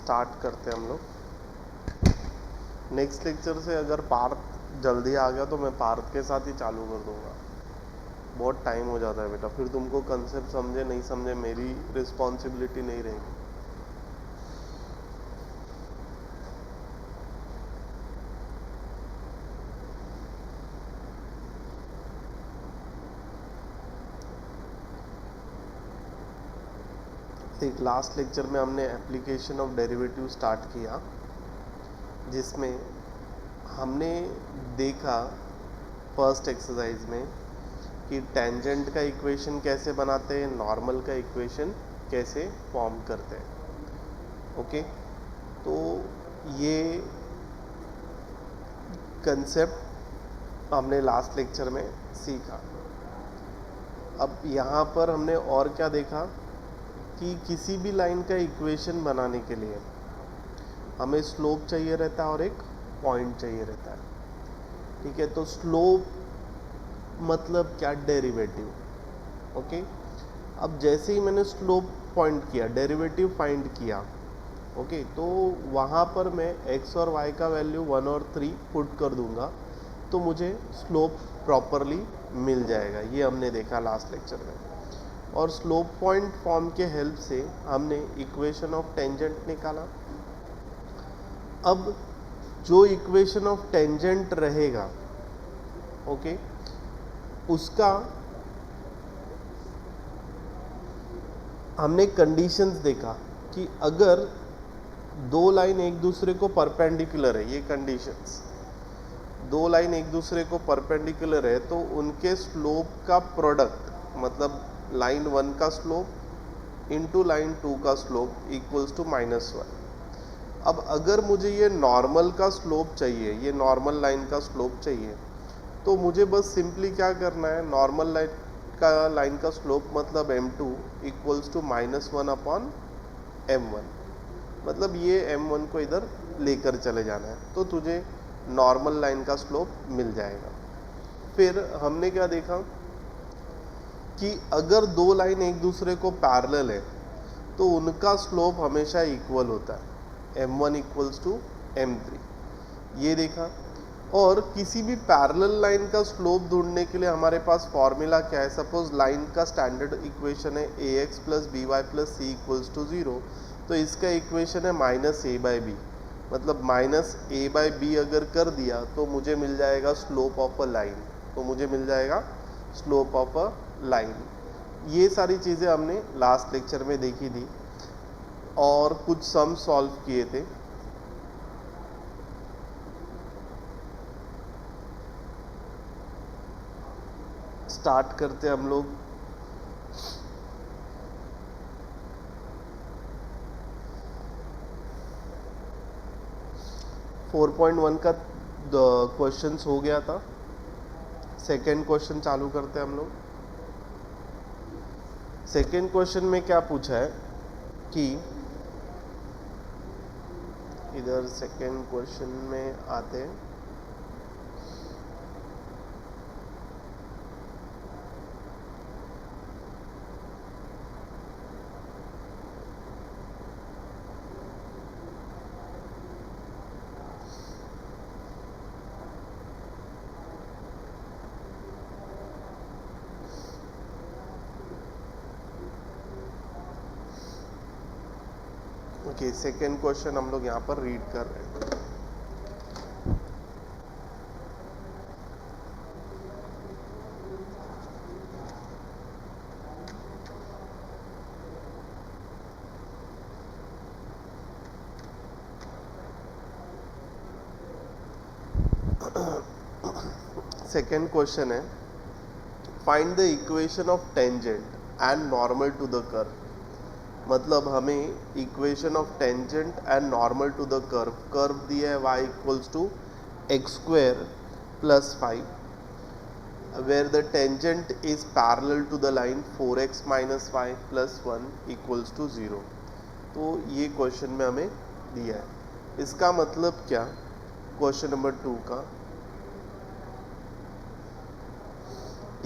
Start करते हैं हम लोग। नेक्स्ट लेक्चर से अगर पार्थ जल्दी आ गया तो मैं पार्थ के साथ ही चालू कर दूंगा। बहुत टाइम हो जाता है बेटा, फिर तुमको कंसेप्ट समझे नहीं समझे मेरी रिस्पॉन्सिबिलिटी नहीं रहेगी। एक लास्ट लेक्चर में हमने एप्लीकेशन ऑफ डेरिवेटिव स्टार्ट किया, जिसमें हमने देखा फर्स्ट एक्सरसाइज में कि टेंजेंट का इक्वेशन कैसे बनाते हैं, नॉर्मल का इक्वेशन कैसे फॉर्म करते हैं। ओके, तो ये कंसेप्ट हमने लास्ट लेक्चर में सीखा। अब यहाँ पर हमने और क्या देखा कि किसी भी लाइन का इक्वेशन बनाने के लिए हमें स्लोप चाहिए रहता है और एक पॉइंट चाहिए रहता है। ठीक है, तो स्लोप मतलब क्या, डेरिवेटिव। ओके, अब जैसे ही मैंने स्लोप पॉइंट किया, डेरिवेटिव फाइंड किया, ओके, तो वहाँ पर मैं x और y का वैल्यू 1 और 3 पुट कर दूंगा तो मुझे स्लोप प्रॉपरली मिल जाएगा। ये हमने देखा लास्ट लेक्चर में। और स्लोप पॉइंट फॉर्म के हेल्प से हमने इक्वेशन ऑफ टेंजेंट निकाला। अब जो इक्वेशन ऑफ टेंजेंट रहेगा, ओके, उसका हमने कंडीशंस देखा कि अगर दो लाइन एक दूसरे को परपेंडिकुलर है, ये कंडीशंस, दो लाइन एक दूसरे को परपेंडिकुलर है तो उनके स्लोप का प्रोडक्ट, मतलब लाइन 1 का स्लोप इंटू लाइन 2 का स्लोप इक्वल्स टू -1। अब अगर मुझे ये नॉर्मल का स्लोप चाहिए, ये नॉर्मल लाइन का स्लोप चाहिए, तो मुझे बस सिंपली क्या करना है, नॉर्मल लाइन का स्लोप मतलब m2 equals to -1 upon m1, मतलब ये m1 को इधर लेकर चले जाना है तो तुझे नॉर्मल लाइन का स्लोप मिल जाएगा। फिर हमने क्या देखा कि अगर दो लाइन एक दूसरे को पैरेलल है तो उनका स्लोप हमेशा इक्वल होता है, m1 इक्वल्स टू m3, ये देखा। और किसी भी पैरेलल लाइन का स्लोप ढूंढने के लिए हमारे पास फॉर्मूला क्या है, सपोज लाइन का स्टैंडर्ड इक्वेशन है ax plus b y plus c equals to 0, तो इसका इक्वेशन है -a/b, मतलब -a/b अगर कर दिया तो मुझे मिल जाएगा स्लोप ऑफ अ लाइन, तो मुझे मिल जाएगा स्लोप ऑफ अ लाइन। ये सारी चीज़ें हमने लास्ट लेक्चर में देखी थी और कुछ सम सॉल्व किए थे। स्टार्ट करते हम लोग। फोर 4.1 का क्वेश्चंस हो गया था, सेकेंड क्वेश्चन चालू करते हैं हम लोग। सेकेंड क्वेश्चन में क्या पूछा है कि इधर सेकेंड क्वेश्चन में आते हैं, ओके, सेकेंड क्वेश्चन हम लोग यहाँ पर रीड कर रहे हैं। सेकेंड क्वेश्चन है, find the equation of tangent and normal to the curve. मतलब हमें equation of tangent and normal to the curve, curve दिया है y equals to x² plus 5, where the tangent is parallel to the line 4x minus 5 plus 1 equals to 0। तो ये question में हमें दिया है। इसका मतलब क्या, क्वेश्चन नंबर 2 का,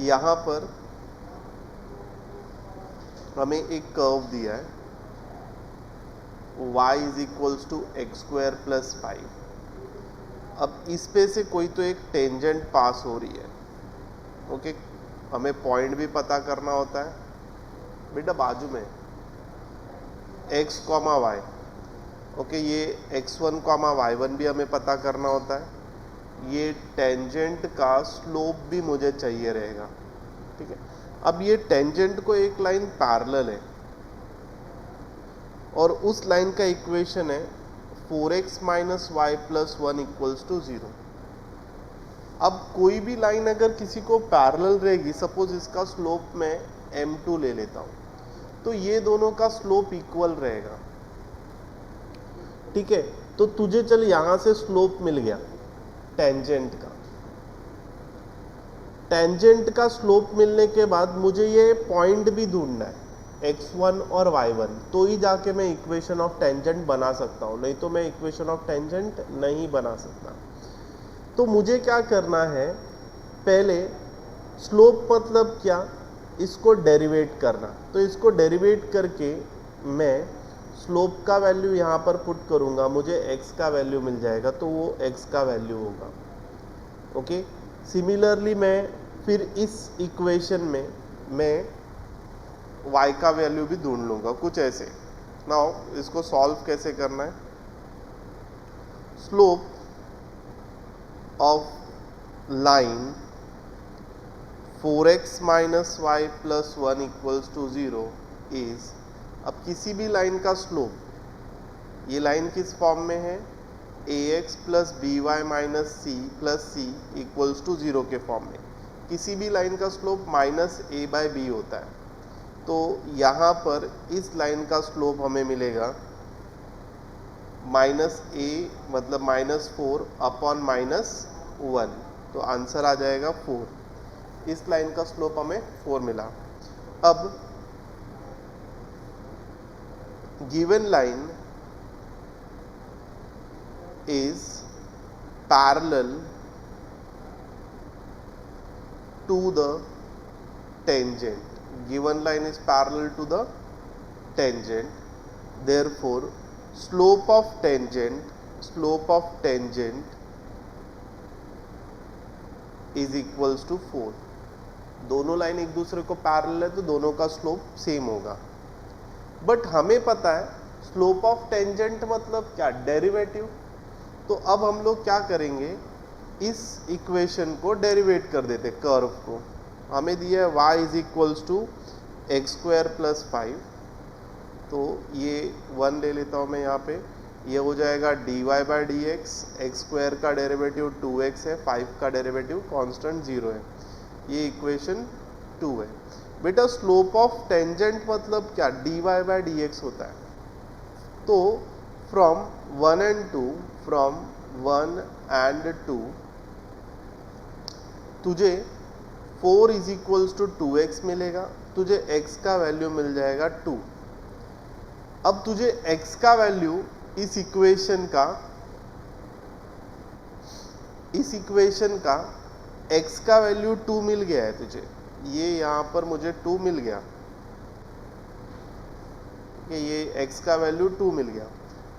यहाँ पर हमें एक कर्व दिया है, y is equals to x square plus 5। अब इस पे से कोई तो एक टेंजेंट पास हो रही है, ओके। हमें पॉइंट भी पता करना होता है बेटा, बाजू में x कॉमा वाई, ओके। ये x1 कॉमा y1 भी हमें पता करना होता है। ये टेंजेंट का स्लोप भी मुझे चाहिए रहेगा, ठीक है। अब ये टेंजेंट को एक लाइन पैरेलल है और उस लाइन का इक्वेशन है 4x minus y plus 1 equals to 0। अब कोई भी लाइन अगर किसी को पैरेलल रहेगी, सपोज इसका स्लोप मैं m2 ले लेता हूँ, तो ये दोनों का स्लोप इक्वल रहेगा, ठीक है। तो तुझे चल यहां से स्लोप मिल गया टेंजेंट का। टेंजेंट का स्लोप मिलने के बाद मुझे ये पॉइंट भी ढूंढना है x1 और y1, तो ही जाके मैं इक्वेशन ऑफ टेंजेंट बना सकता हूँ, नहीं तो मैं इक्वेशन ऑफ टेंजेंट नहीं बना सकता। तो मुझे क्या करना है, पहले स्लोप मतलब क्या, इसको डेरिवेट करना। तो इसको डेरिवेट करके मैं स्लोप का वैल्यू यहाँ पर पुट करूँगा, मुझे x का वैल्यू मिल जाएगा, तो वो x का वैल्यू होगा, ओके। सिमिलरली मैं फिर इस इक्वेशन में मैं y का वैल्यू भी ढूंढ लूँगा, कुछ ऐसे। नाउ इसको सॉल्व कैसे करना है, slope of line 4x minus y plus 1 equals to 0 is, अब किसी भी लाइन का स्लोप, ये लाइन किस फॉर्म में है, ax plus b y minus c plus c equals to 0 के फॉर्म में। किसी भी लाइन का slope minus a by b होता है, तो यहाँ पर इस लाइन का स्लोप हमें मिलेगा माइनस ए मतलब माइनस 4 अपॉन माइनस 1, तो आंसर आ जाएगा 4। इस लाइन का स्लोप हमें 4 मिला। अब given line is parallel to the tangent. Given line is parallel to the tangent. Therefore, slope of tangent is equals to 4. दोनों लाइन एक दूसरे को पैरेलल है तो दोनों का स्लोप सेम होगा। बट हमें पता है स्लोप ऑफ टेंजेंट मतलब क्या, डेरिवेटिव। तो अब हम लोग क्या करेंगे, इस इक्वेशन को डेरिवेट कर देते, कर्व को। हमें दिया है y is equals to x square plus 5, तो ये 1 ले लेता हूँ मैं यहाँ पे, ये हो जाएगा dy by D x square का डेरिवेटिव 2x है, 5 का डेरिवेटिव कांस्टेंट 0 है, ये इक्वेशन 2 है। बेटा स्लोप ऑफ टेंजेंट मतलब क्या, dy बाई डी एक्स होता है। तो फ्रॉम 1 and 2, फ्रॉम 1 and 2 तुझे 4 इज इक्वल्स टू 2x मिलेगा, तुझे x का वैल्यू मिल जाएगा 2। अब तुझे x का वैल्यू इस इक्वेशन का x का वैल्यू 2 मिल गया है तुझे, ये यहाँ पर मुझे 2 मिल गया, ये x का वैल्यू 2 मिल गया।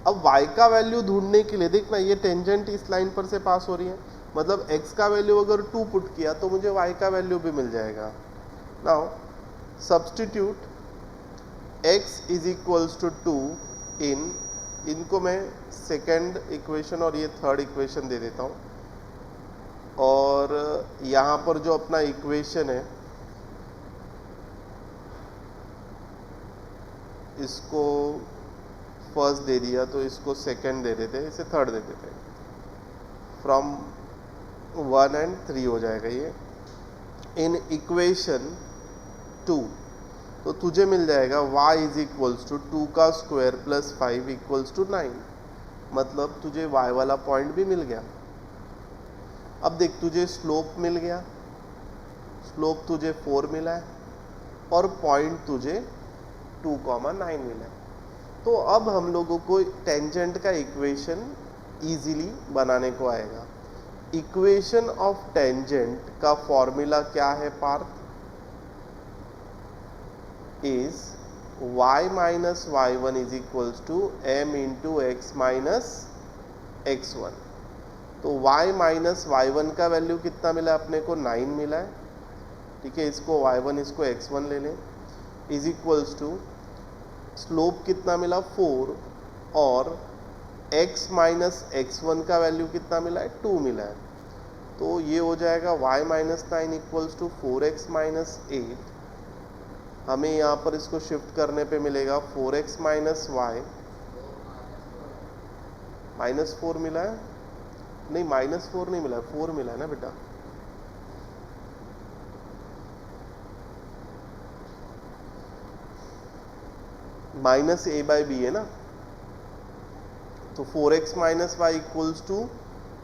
अब y का वैल्यू ढूंढने के लिए देखना, ये टेंजेंट इस लाइन पर से पास हो रही है, मतलब x का वैल्यू अगर 2 पुट किया तो मुझे y का वैल्यू भी मिल जाएगा। Now substitute x is equals to 2 in, इनको मैं सेकेंड इक्वेशन और ये थर्ड इक्वेशन दे देता हूँ, और यहाँ पर जो अपना इक्वेशन है इसको फर्स्ट दे दिया तो इसको सेकंड दे देते हैं, इसे थर्ड दे देते हैं, फ्रॉम 1 and 3 हो जाएगा ये। इन इक्वेशन 2 तो तुझे मिल जाएगा y इज इक्वल्स टू 2 का स्क्वायर प्लस 5 इक्वल्स टू 9, मतलब तुझे y वाला पॉइंट भी मिल गया। अब देख तुझे स्लोप मिल गया, स्लोप तुझे 4 मिला है और पॉइंट तुझे 2,9 मिला है। तो अब हम लोगों को टेंजेंट का इक्वेशन इजीली बनाने को आएगा। इक्वेशन ऑफ टेंजेंट का फॉर्मूला क्या है Parth, is y minus y1 is equals to m into x minus x1। तो y माइनस y1 का वैल्यू कितना मिला अपने को 9 मिला है, ठीक है। इसको y1 इसको x1 ले लें, इज इक्वल्स टू स्लोप कितना मिला 4 और x माइनस x1 का वैल्यू कितना मिला है 2 मिला है। तो ये हो जाएगा y minus 9 equals to 4x minus 8। हमें यहाँ पर इसको शिफ्ट करने पे मिलेगा 4x माइनस वाई माइनस 4 मिला है, नहीं माइनस 4 नहीं मिला है, 4 मिला है ना बेटा। माइनस a बाई बी है ना, तो 4x minus y equals to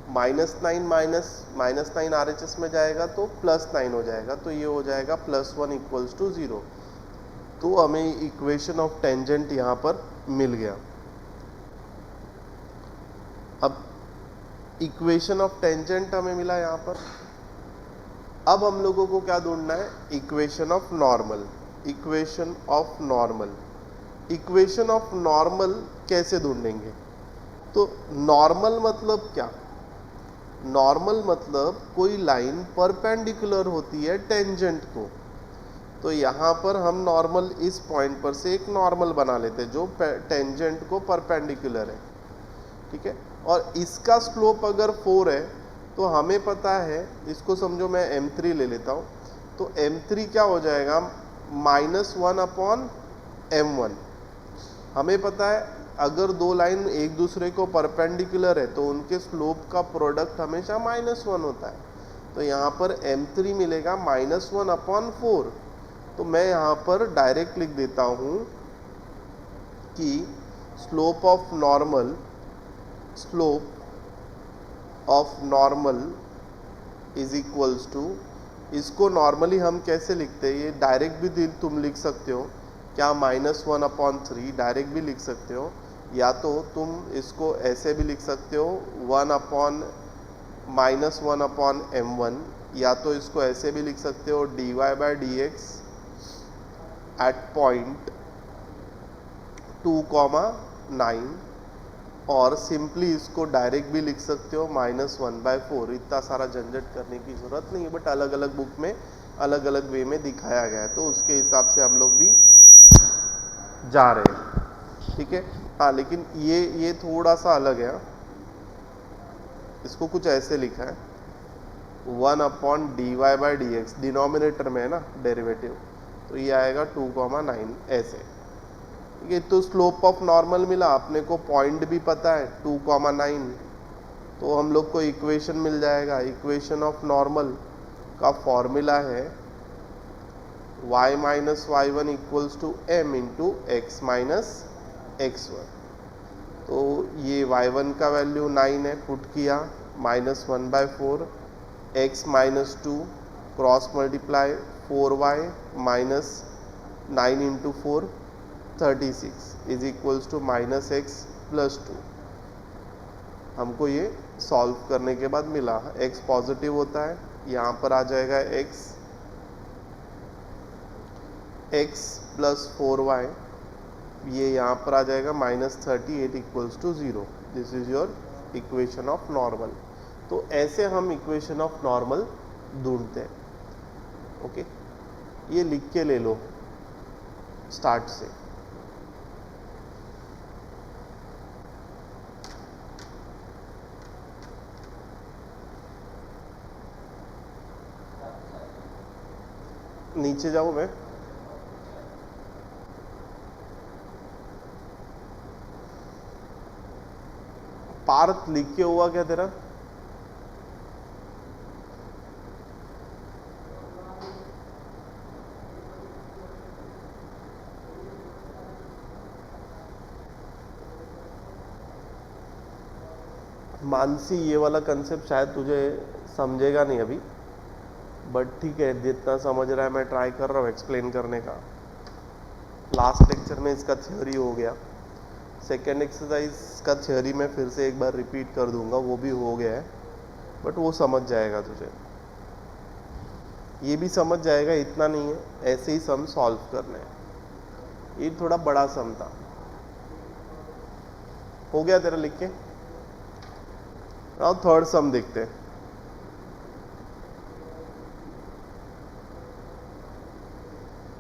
-9 minus 9 RHS में जाएगा तो +9 हो जाएगा, तो ये हो जाएगा +1 इक्वल्स टू 0। तो हमें इक्वेशन ऑफ टेंजेंट यहाँ पर मिल गया। अब इक्वेशन ऑफ टेंजेंट हमें मिला यहाँ पर। अब हम लोगों को क्या ढूंढना है, equation of normal. Equation of normal, equation of normal कैसे ढूंढेंगे? तो नॉर्मल मतलब क्या? नॉर्मल मतलब कोई लाइन परपेंडिकुलर होती है टेंजेंट को। तो यहाँ पर हम नॉर्मल इस पॉइंट पर से एक नॉर्मल बना लेते हैं जो टेंजेंट को परपेंडिकुलर है, ठीक है। और इसका स्लोप अगर 4 है तो हमें पता है, इसको समझो मैं m3 ले लेता हूँ, तो m3 क्या हो जाएगा -1/m1। हमें पता है अगर दो लाइन एक दूसरे को परपेंडिकुलर है तो उनके स्लोप का प्रोडक्ट हमेशा -1 होता है। तो यहाँ पर m3 मिलेगा -1/4। तो मैं यहाँ पर डायरेक्ट लिख देता हूँ कि slope of normal is equals to, इसको नॉर्मली हम कैसे लिखते हैं, ये डायरेक्ट भी तुम लिख सकते हो क्या, -1/3 डायरेक्ट भी लिख सकते हो, या तो तुम इसको ऐसे भी लिख सकते हो -1/m1, या तो इसको ऐसे भी लिख सकते हो dy/dx एट पॉइंट 2,9, और सिंपली इसको डायरेक्ट भी लिख सकते हो -1/4। इतना सारा झंझट करने की ज़रूरत नहीं है, बट अलग अलग बुक में अलग अलग वे में दिखाया गया है, तो उसके हिसाब से हम लोग भी जा रहे हैं, ठीक है। हाँ, लेकिन ये थोड़ा सा अलग है। इसको कुछ ऐसे लिखा है 1/dy/dx, डिनोमिनेटर में है ना डेरिवेटिव, तो ये आएगा 2,9 ऐसे, ठीक है। तो स्लोप ऑफ नॉर्मल मिला अपने को, पॉइंट भी पता है 2,9, तो हम लोग को इक्वेशन मिल जाएगा। इक्वेशन ऑफ नॉर्मल का फॉर्मूला है y minus y1 equals to m into x minus x1। तो ये y1 का वैल्यू 9 है, पुट किया -1/4, x minus 2 cross multiply 4y minus 9 into 4 36 is equals to -x plus 2। हमको ये सॉल्व करने के बाद मिला, x पॉजिटिव होता है, यहाँ पर आ जाएगा x प्लस 4y, ये यहाँ पर आ जाएगा -38 equals to 0। This is your equation of normal. तो ऐसे हम इक्वेशन ऑफ नॉर्मल ढूंढते हैं, ओके। ये लिख के ले लो स्टार्ट से। नीचे जाऊं मैं, पार्थ लिख के हुआ क्या तेरा? मानसी, ये वाला कंसेप्ट शायद तुझे समझेगा नहीं अभी, बट ठीक है, जितना समझ रहा है मैं ट्राई कर रहा हूँ एक्सप्लेन करने का। लास्ट लेक्चर में इसका थ्योरी हो गया, सेकेंड एक्सरसाइज का थ्योरी मैं फिर से एक बार रिपीट कर दूंगा, वो भी हो गया है, बट वो समझ जाएगा तुझे, ये भी समझ जाएगा, इतना नहीं है, ऐसे ही सम सॉल्व करना है। ये थोड़ा बड़ा सम था। हो गया तेरा लिख के? अब थर्ड सम देखते हैं।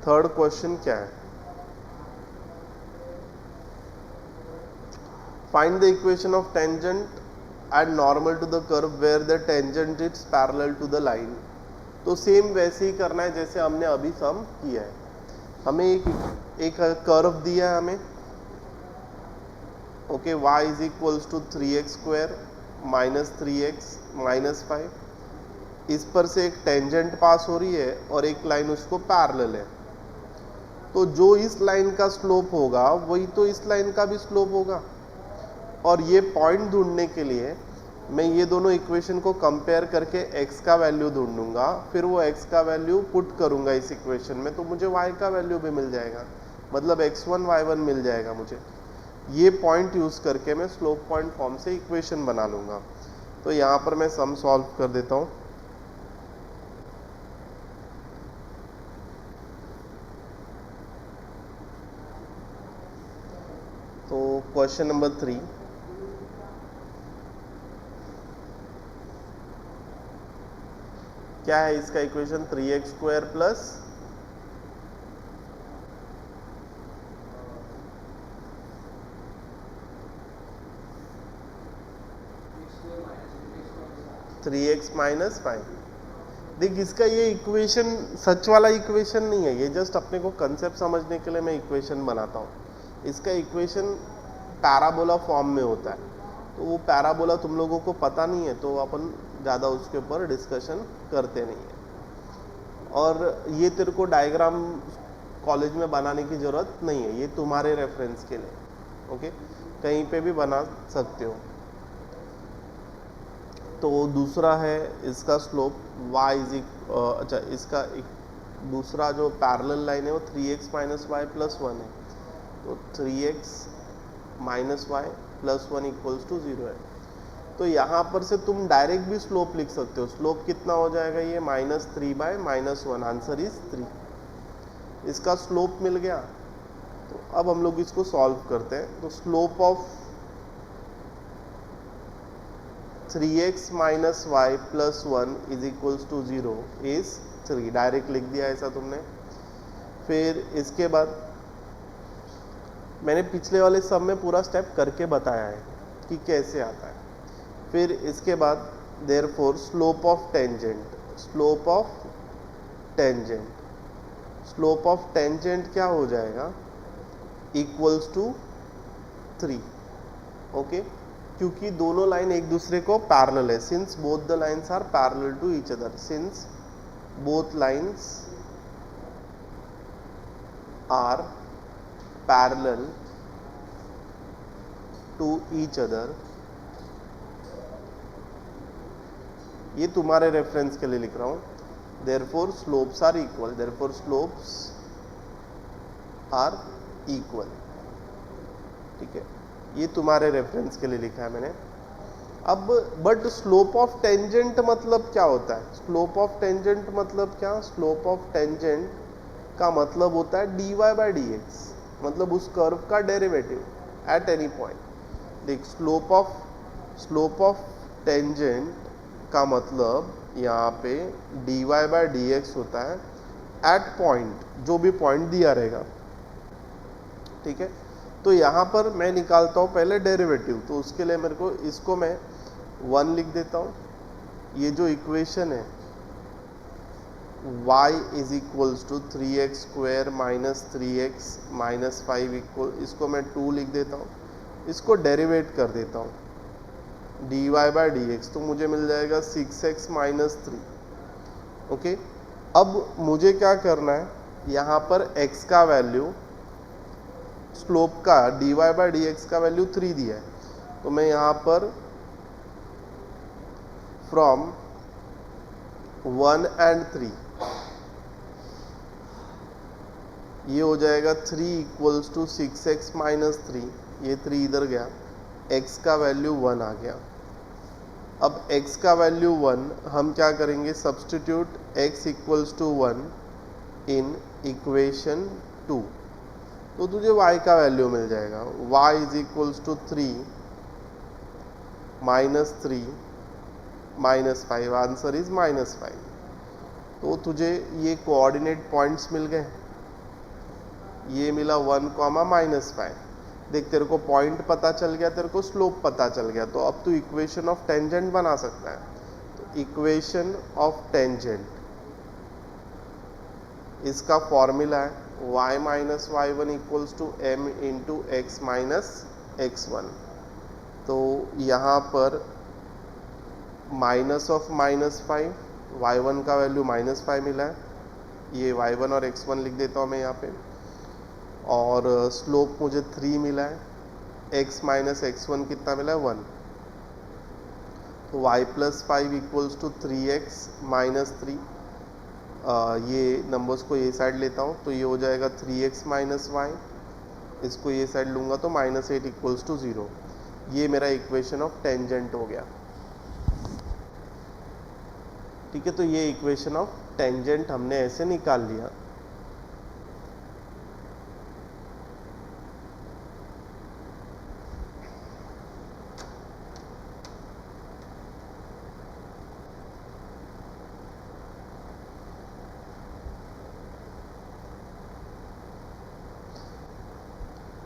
थर्ड क्वेश्चन क्या है? Find the equation of tangent at normal to the curve where the tangent is parallel to the line. तो सेम वैसे ही करना है जैसे हमने अभी सम किया है। हमें एक कर्व दिया है हमें, okay, y is equals to 3x square minus 3x minus 5। इस पर से एक टेंजेंट पास हो रही है और एक लाइन उसको पैरेलल है। तो जो इस लाइन का स्लोप होगा वही तो इस लाइन का भी स्लोप होगा। और ये पॉइंट ढूंढने के लिए मैं ये दोनों इक्वेशन को कंपेयर करके x का वैल्यू ढूंढूंगा, फिर वो x का वैल्यू पुट करूंगा इस इक्वेशन में, तो मुझे y का वैल्यू भी मिल जाएगा, मतलब x1 y1 मिल जाएगा मुझे। ये पॉइंट यूज करके मैं स्लोप पॉइंट फॉर्म से इक्वेशन बना लूंगा। तो यहाँ पर मैं सम सॉल्व कर देता हूँ। तो क्वेश्चन नंबर 3, क्या है इसका equation? 3x square plus 3x minus 5। देख, इसका ये इक्वेशन सच वाला इक्वेशन नहीं है, ये जस्ट अपने को कंसेप्ट समझने के लिए मैं इक्वेशन बनाता हूँ। इसका इक्वेशन पैराबोला फॉर्म में होता है, तो वो पैराबोला तुम लोगों को पता नहीं है तो अपन ज़्यादा उसके ऊपर डिस्कशन करते नहीं है। और ये तेरे को डायग्राम कॉलेज में बनाने की ज़रूरत नहीं है, ये तुम्हारे रेफरेंस के लिए, ओके, कहीं पे भी बना सकते हो। तो दूसरा है इसका स्लोप y इज अच्छा, इसका एक दूसरा जो पैरेलल लाइन है वो 3x माइनस वाई प्लस 1 है, तो 3x minus y plus 1 equals to 0 है। तो यहाँ पर से तुम डायरेक्ट भी स्लोप लिख सकते हो। स्लोप कितना हो जाएगा? ये -3/-1, आंसर इज 3। इसका स्लोप मिल गया। तो अब हम लोग इसको सॉल्व करते हैं। तो slope of 3x minus y plus 1 is equals to 0 is 3। Direct लिख दिया ऐसा तुमने। फिर इसके बाद मैंने पिछले वाले सब में पूरा स्टेप करके बताया है कि कैसे आता है। फिर इसके बाद therefore slope of tangent, slope of tangent क्या हो जाएगा? इक्वल्स टू 3, ओके, क्योंकि दोनों लाइन एक दूसरे को पैरेलल है। Since both the lines are parallel to each other, since both lines are parallel to each other, ये तुम्हारे रेफरेंस के लिए लिख रहा हूं। Therefore slopes are equal, therefore slopes are equal, ठीक है, ये तुम्हारे रेफरेंस के लिए लिखा है मैंने। अब बट स्लोप ऑफ टेंजेंट मतलब क्या होता है? स्लोप ऑफ टेंजेंट मतलब क्या? स्लोप ऑफ टेंजेंट का मतलब होता है dy/dx, मतलब उस कर्व का डेरिवेटिव एट एनी पॉइंट। देख, स्लोप ऑफ टेंजेंट का मतलब यहाँ पे dy/dx होता है एट पॉइंट, जो भी पॉइंट दिया रहेगा, ठीक है। तो यहाँ पर मैं निकालता हूँ पहले डेरिवेटिव, तो उसके लिए मेरे को इसको मैं 1 लिख देता हूँ। ये जो इक्वेशन है y is equals to 3x square minus 3x minus 5 equal, इसको मैं 2 लिख देता हूँ। इसको डेरिवेट कर देता हूँ dy/dx, तो मुझे मिल जाएगा 6x माइनस 3, ओके। अब मुझे क्या करना है? यहाँ पर x का वैल्यू, स्लोप का dy/dx का वैल्यू 3 दिया है, तो मैं यहाँ पर फ्रॉम 1 and 3, ये हो जाएगा 3 इक्वल्स टू 6x माइनस 3, ये 3 इधर गया, x का वैल्यू 1 आ गया। अब x का वैल्यू 1 हम क्या करेंगे? Substitute x equals to 1 in equation 2, तो तुझे y का वैल्यू मिल जाएगा, y is equals to 3 -3 -5, answer is -5। तो तुझे ये कोऑर्डिनेट पॉइंट्स मिल गए, ये मिला 1, -5। देख तेरे को पॉइंट पता चल गया, तेरे को स्लोप पता चल गया, तो अब तू इक्वेशन ऑफ टेंजेंट बना सकता है। तो इक्वेशन ऑफ टेंजेंट, इसका फॉर्मूला है y minus y1 equals to m into x minus x1। तो यहाँ पर माइनस ऑफ -5, y1 का वैल्यू -5 मिला है, ये y1 और x1 लिख देता हूँ मैं यहाँ पे, और स्लोप मुझे 3 मिला है, x माइनस x1 कितना मिला है 1। तो y plus 5 equals to 3x minus 3, ये नंबर्स को ये साइड लेता हूँ तो ये हो जाएगा 3x माइनस y, इसको ये साइड लूँगा तो -8 इक्वल्स टू 0। ये मेरा इक्वेशन ऑफ टेंजेंट हो गया। ठीक है, तो ये इक्वेशन ऑफ टेंजेंट हमने ऐसे निकाल लिया।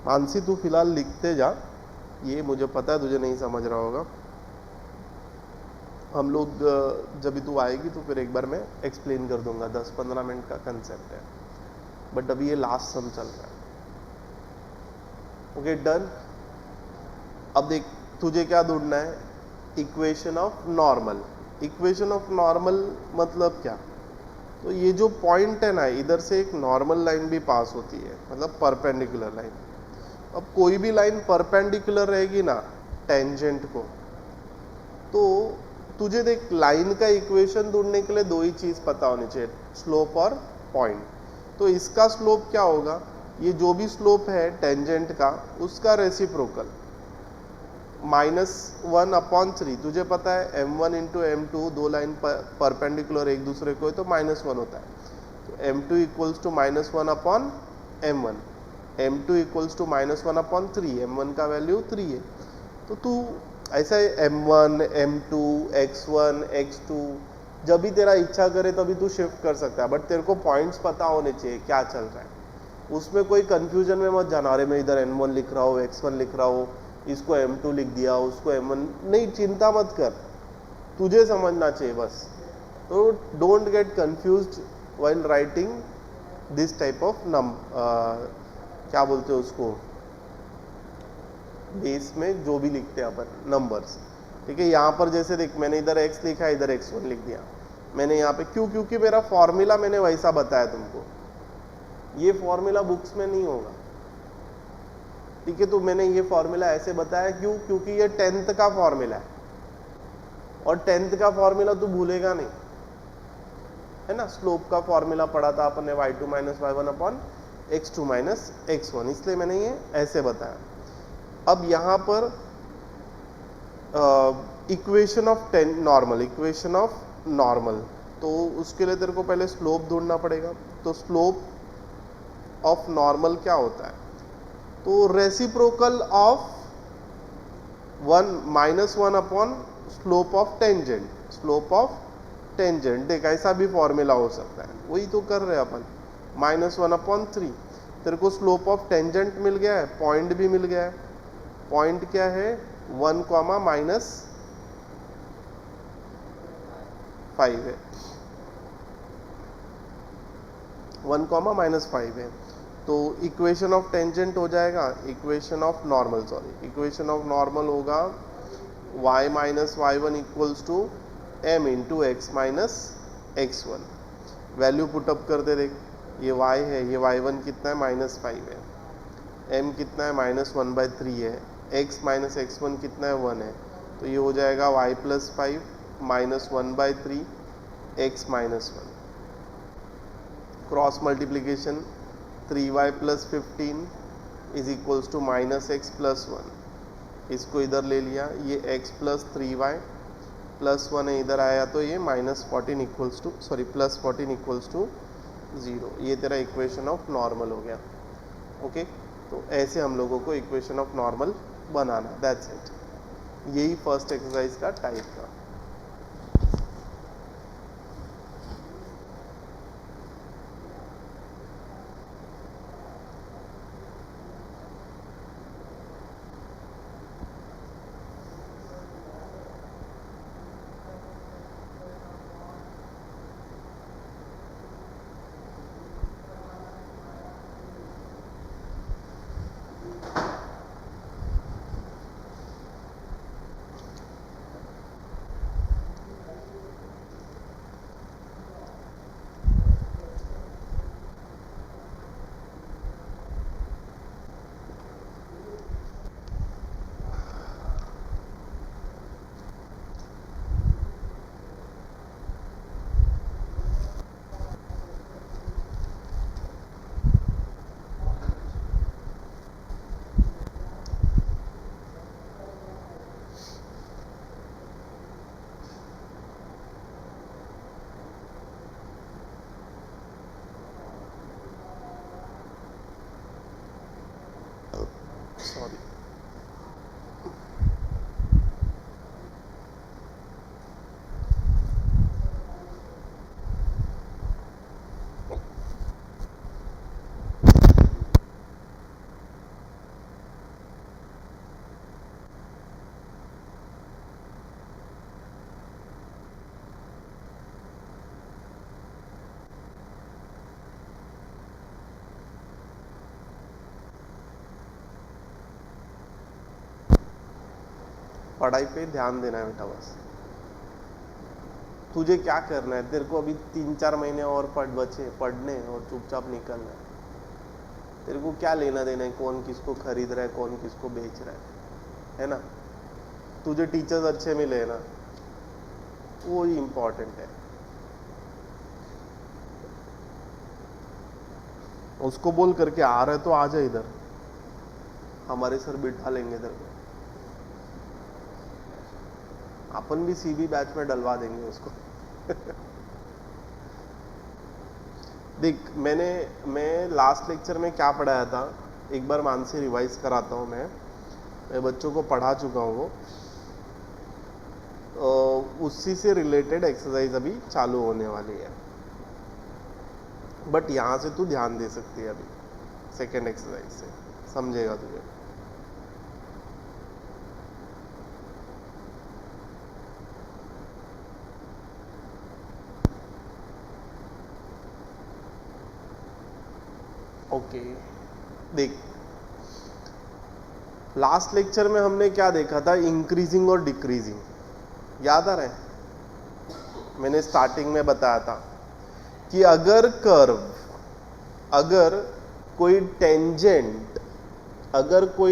मानसी तू फिलहाल लिखते जा, ये मुझे पता है तुझे नहीं समझ रहा होगा। हम लोग जब भी तू आएगी तो फिर एक बार मैं एक्सप्लेन कर दूंगा, 10-15 मिनट का कंसेप्ट है, बट अभी ये लास्ट सम चल रहा है। Okay done. अब देख तुझे क्या ढूंढना है, equation of normal. Equation of normal मतलब क्या, तो ये जो पॉइंट है ना, इधर से एक नॉर्मल लाइन भी पास होती है, मतलब परपेंडिकुलर लाइन। अब कोई भी लाइन परपेंडिकुलर रहेगी ना टेंजेंट को, तो तुझे देख लाइन का इक्वेशन ढूंढने के लिए दो ही चीज पता होनी चाहिए, स्लोप और पॉइंट। तो इसका स्लोप क्या होगा, ये जो भी स्लोप है टेंजेंट का उसका रेसिप्रोकल -1/3। तुझे पता है m1 इंटू m2, दो लाइन परपेंडिकुलर एक दूसरे को है तो -1 होता है। तो m2 equals to -1/m1, m2 equals to -1/3, m1 का वैल्यू 3 है। तो तू ऐसा है m1, m2, x1, x2, जब भी तेरा इच्छा करे तभी तू शिफ्ट कर सकता है, बट तेरे को पॉइंट्स पता होने चाहिए क्या चल रहा है, उसमें कोई कंफ्यूजन में मत जाना, अरे मैं इधर m1 लिख रहा हूँ, x1 लिख रहा हूँ, इसको m2 लिख दिया, उसको m1 नहीं, चिंता मत कर, तुझे समझना चाहिए बस। तो don't get confused while writing this type of क्या बोलते हैं उसको, बेस में जो भी लिखते हैं अपन नंबर्स। ठीक है, यहाँ पर जैसे देख मैंने इधर x लिखा है, इधर x1 लिख दिया मैंने यहाँ पे, क्यों, क्योंकि मेरा फॉर्मूला मैंने वैसा बताया तुमको, ये फॉर्मूला बुक्स में नहीं होगा। ठीक है, तो मैंने ये फॉर्मूला ऐसे बताया क्यों, क्योंकि ये 10th का फॉर्मूला है, और 10th का फॉर्मूला तू भूलेगा नहीं, है ना। स्लोप का फॉर्मूला पढ़ा था अपन ने, y2 minus y1 upon x2 minus x1, इसलिए मैंने ये ऐसे बताया। अब यहाँ पर equation of normal, equation of normal, तो उसके लिए तेरे को पहले स्लोप ढूंढना पड़ेगा। तो स्लोप ऑफ नॉर्मल क्या होता है, तो reciprocal of -1 upon slope of tangent, slope of tangent. देख ऐसा भी फॉर्मूला हो सकता है, वही तो कर रहे हैं अपन, -1/3। तेरे को स्लोप ऑफ टेंजेंट मिल गया है, पॉइंट भी मिल गया है। पॉइंट क्या है, 1, -5 है, 1, -5 है। तो इक्वेशन ऑफ टेंजेंट हो जाएगा, equation of normal, sorry, equation of normal होगा y minus y1 equals to m into x minus x1। Value put up कर दे, देख ये y है, ये y1 कितना है, -5 है, m कितना है, -1/3 है, x माइनस x1 कितना है, 1 है। तो ये हो जाएगा y plus 5 -1/3 x minus 1। Cross multiplication 3y plus 15 is equals to -x plus 1, इसको इधर ले लिया, ये x प्लस 3y प्लस 1 है, इधर आया तो ये -14 equals to, sorry +14 equals to 0। ये तेरा इक्वेशन ऑफ नॉर्मल हो गया। ओके तो ऐसे हम लोगों को equation of normal banana, that's it. यही फर्स्ट एक्सरसाइज का टाइप था। सॉरी, पढ़ाई पे ध्यान देना है बेटा बस। तुझे क्या करना है, तेरे को अभी 3-4 महीने और पढ़ने और चुपचाप निकलना है। तेरे को क्या लेना देना है कौन किसको खरीद रहा है, कौन किसको बेच रहा है ना। तुझे टीचर्स अच्छे मिले ना, वो ही इम्पोर्टेंट है। उसको बोल करके आ रहा है तो आ जा इधर, हमारे सर बिठा लेंगे तेरे को। अपन भी सीबी बैच में डलवा देंगे उसको। देख, मैं लास्ट लेक्चर में क्या पढ़ाया था, एक बार मान से रिवाइज कराता हूँ। मैं बच्चों को पढ़ा चुका हूँ वो। उसी से रिलेटेड एक्सरसाइज अभी चालू होने वाली है, बट यहाँ से तू ध्यान दे सकती है अभी सेकेंड एक्सरसाइज से, समझेगा तुझे। ओके, देख लास्ट लेक्चर में हमने क्या देखा था, इंक्रीजिंग और डिक्रीजिंग। याद आ रहा है? मैंने स्टार्टिंग में बताया था कि अगर कोई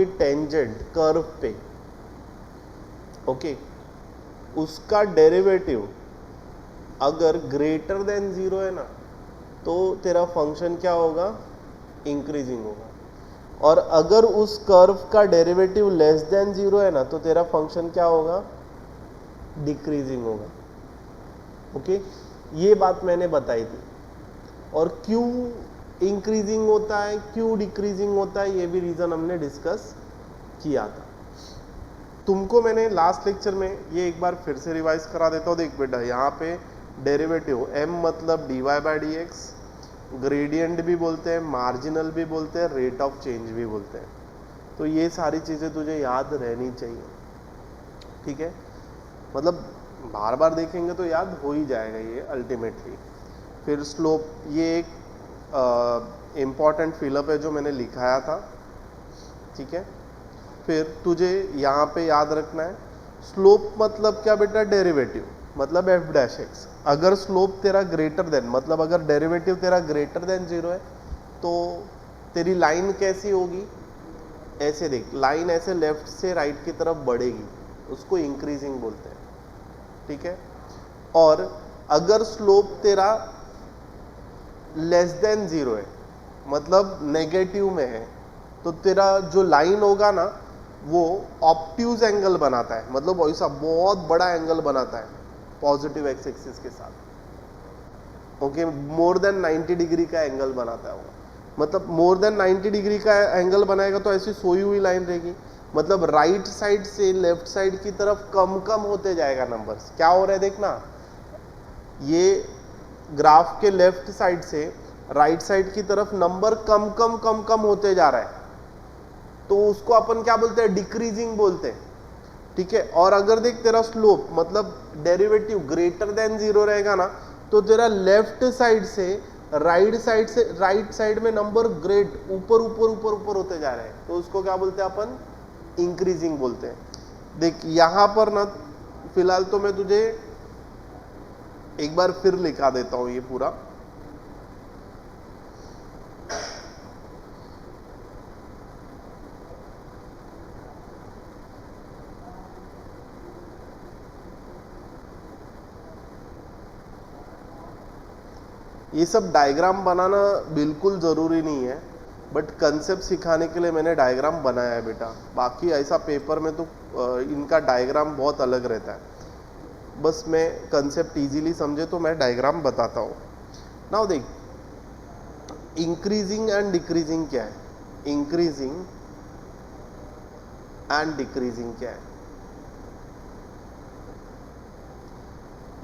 टेंजेंट कर्व पे, ओके, उसका डेरिवेटिव अगर ग्रेटर देन 0 है ना, तो तेरा फंक्शन क्या होगा, इंक्रीजिंग होगा। और अगर उस कर्व का डेरिवेटिव लेस देन 0 है ना, तो तेरा फंक्शन क्या होगा, डिक्रीजिंग होगा। ओके, ये बात मैंने बताई थी। और क्यों इंक्रीजिंग होता है, क्यों डिक्रीजिंग होता है, ये भी रीजन हमने डिस्कस किया था। तुमको मैंने लास्ट लेक्चर में ये एक बार फिर से रिवाइज करा देता हूँ। देख बेटा, यहाँ पे डेरिवेटिव m मतलब dy/dx, ग्रेडियंट भी बोलते हैं, मार्जिनल भी बोलते हैं, रेट ऑफ चेंज भी बोलते हैं। तो ये सारी चीज़ें तुझे याद रहनी चाहिए, ठीक है। मतलब बार बार देखेंगे तो याद हो ही जाएगा ये अल्टीमेटली। फिर स्लोप, ये एक इम्पॉर्टेंट फिलअप है जो मैंने लिखाया था, ठीक है। फिर तुझे यहाँ पे याद रखना है, स्लोप मतलब क्या बेटा, डेरिवेटिव मतलब f'(x). अगर स्लोप तेरा ग्रेटर देन, मतलब अगर डेरिवेटिव तेरा ग्रेटर देन 0 है, तो तेरी लाइन कैसी होगी, ऐसे देख, लाइन ऐसे लेफ्ट से राइट की तरफ बढ़ेगी, उसको इंक्रीजिंग बोलते हैं, ठीक है। और अगर स्लोप तेरा लेस देन 0 है, मतलब नेगेटिव में है, तो तेरा जो लाइन होगा ना, वो ऑब्ट्यूज एंगल बनाता है, मतलब वैसा बहुत बड़ा एंगल बनाता है पॉजिटिव एक्स एक्सिस के साथ, ओके, मोर देन 90 डिग्री का एंगल बनाता है वो। मतलब मोर देन 90 डिग्री का एंगल बनाएगा तो ऐसी सोई हुई लाइन रहेगी, मतलब राइट साइड से लेफ्ट साइड की तरफ कम कम होते जाएगा नंबर्स। क्या हो रहा है देखना, ये ग्राफ के लेफ्ट साइड से राइट साइड की तरफ नंबर कम कम कम कम होते जा रहा है, तो उसको अपन क्या बोलते हैं, डिक्रीजिंग बोलते हैं, ठीक है। और अगर देख तेरा स्लोप मतलब डेरिवेटिव ग्रेटर देन 0 रहेगा ना, तो तेरा लेफ्ट साइड से राइट साइड में नंबर ग्रेड ऊपर ऊपर ऊपर ऊपर होते जा रहे हैं, तो उसको क्या बोलते हैं अपन, इंक्रीजिंग बोलते हैं। देख यहां पर ना फिलहाल तो मैं तुझे एक बार फिर लिखा देता हूं ये पूरा। ये सब डायग्राम बनाना बिल्कुल ज़रूरी नहीं है, बट कंसेप्ट सिखाने के लिए मैंने डायग्राम बनाया है बेटा। बाकी ऐसा पेपर में तो इनका डायग्राम बहुत अलग रहता है, बस मैं कंसेप्ट इजीली समझे तो मैं डायग्राम बताता हूँ। नाउ देख, इंक्रीजिंग एंड डिक्रीजिंग क्या है, इंक्रीजिंग एंड डिक्रीजिंग क्या है।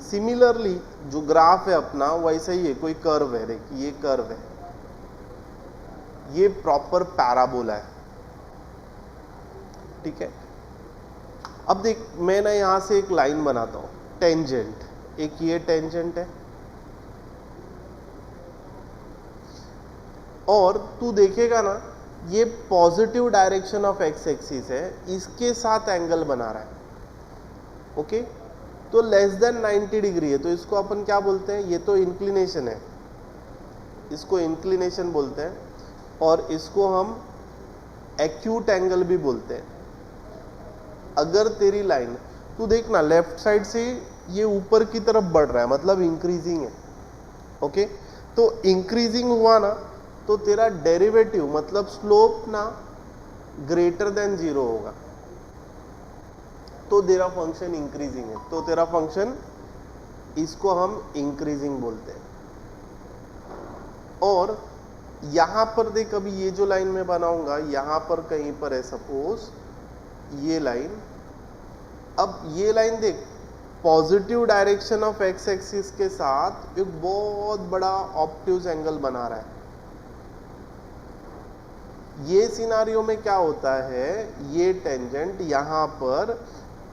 सिमिलरली जो ग्राफ है अपना वैसा ही है, कोई कर्व है, देख ये कर्व है, ये प्रॉपर पैराबोला है, ठीक है। अब देख मैं ना यहां से एक लाइन बनाता हूं, टेंजेंट, एक ये टेंजेंट है, और तू देखेगा ना ये positive direction of x axis है, इसके साथ एंगल बना रहा है, ओके। तो लेस देन 90 डिग्री है, तो इसको अपन क्या बोलते हैं, ये तो इंक्लिनेशन है, इसको इंक्लिनेशन बोलते हैं, और इसको हम एक्यूट एंगल भी बोलते हैं। अगर तेरी लाइन तू देखना लेफ्ट साइड से ये ऊपर की तरफ बढ़ रहा है, मतलब इंक्रीजिंग है, ओके। तो इंक्रीजिंग हुआ ना तो तेरा डेरिवेटिव मतलब स्लोप ना ग्रेटर देन 0 होगा, तो तेरा फंक्शन इंक्रीजिंग है, तो तेरा फंक्शन, इसको हम इंक्रीजिंग बोलते हैं। और यहां पर देख, अभी ये जो लाइन मैं बनाऊंगा यहां पर कहीं पर है सपोज ये लाइन, अब ये लाइन देख positive direction of x axis के साथ एक बहुत बड़ा ऑब्ट्यूज एंगल बना रहा है। ये सिनारियो में क्या होता है, ये टेंजेंट यहां पर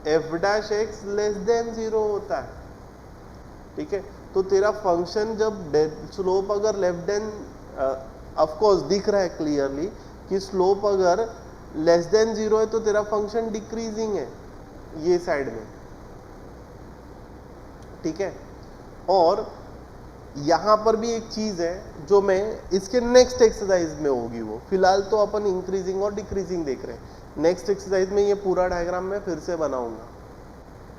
F dash x less than 0 होता है, ठीक है। तो तेरा फंक्शन जब स्लोप अगर लेफ्ट देन, ऑफ कोर्स दिख रहा है क्लियरली कि स्लोप अगर लेस देन 0 है तो तेरा फंक्शन डिक्रीजिंग है ये साइड में, ठीक है। और यहां पर भी एक चीज है जो मैं इसके नेक्स्ट एक्सरसाइज में होगी, वो फिलहाल तो अपन इंक्रीजिंग और डिक्रीजिंग देख रहे हैं, नेक्स्ट एक्सरसाइज में ये पूरा डायग्राम मैं फिर से बनाऊंगा,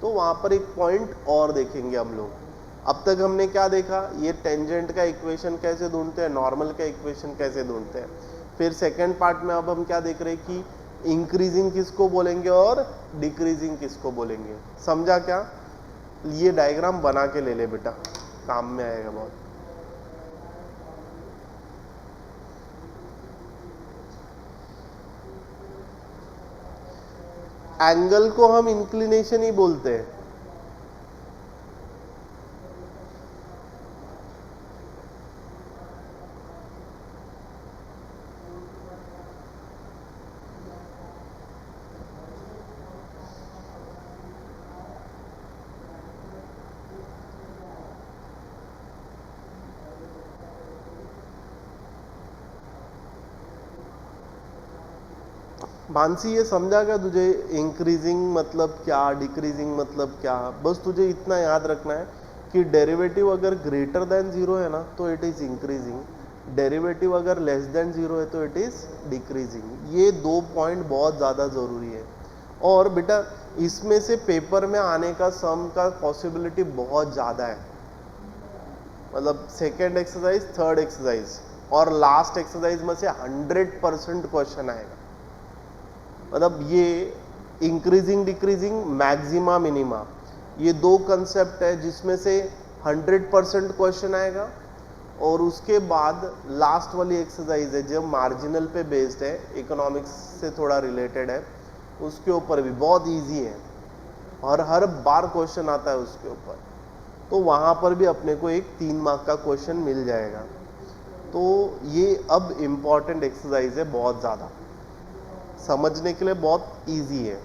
तो वहां पर एक पॉइंट और देखेंगे हम लोग। अब तक हमने क्या देखा, ये टेंजेंट का इक्वेशन कैसे ढूंढते हैं, नॉर्मल का इक्वेशन कैसे ढूंढते हैं। फिर सेकेंड पार्ट में अब हम क्या देख रहे हैं कि इंक्रीजिंग किसको बोलेंगे और डिक्रीजिंग किसको बोलेंगे, समझा क्या। ये डायग्राम बना के ले ले बेटा, काम में आएगा बहुत। एंगल को हम इंक्लिनेशन ही बोलते हैं, मानसी। ये समझा क्या तुझे, इंक्रीजिंग मतलब क्या, डिक्रीजिंग मतलब क्या। बस तुझे इतना याद रखना है कि डेरिवेटिव अगर ग्रेटर देन 0 है ना तो इट इज इंक्रीजिंग, डेरिवेटिव अगर लेस देन 0 है तो इट इज डिक्रीजिंग। ये दो पॉइंट बहुत ज़्यादा ज़रूरी है। और बेटा इसमें से पेपर में आने का सम का पॉसिबिलिटी बहुत ज़्यादा है, मतलब सेकेंड एक्सरसाइज, थर्ड एक्सरसाइज और लास्ट एक्सरसाइज में से 100% क्वेश्चन आएगा। मतलब ये इंक्रीजिंग डिक्रीजिंग मैक्सिमा मिनिमा, ये दो कंसेप्ट है जिसमें से 100% क्वेश्चन आएगा। और उसके बाद लास्ट वाली एक्सरसाइज है जो मार्जिनल पे बेस्ड है, इकोनॉमिक्स से थोड़ा रिलेटेड है, उसके ऊपर भी बहुत इजी है और हर बार क्वेश्चन आता है उसके ऊपर, तो वहाँ पर भी अपने को एक 3 मार्क का क्वेश्चन मिल जाएगा। तो ये अब इम्पॉर्टेंट एक्सरसाइज है, बहुत ज़्यादा समझने के लिए बहुत इजी है।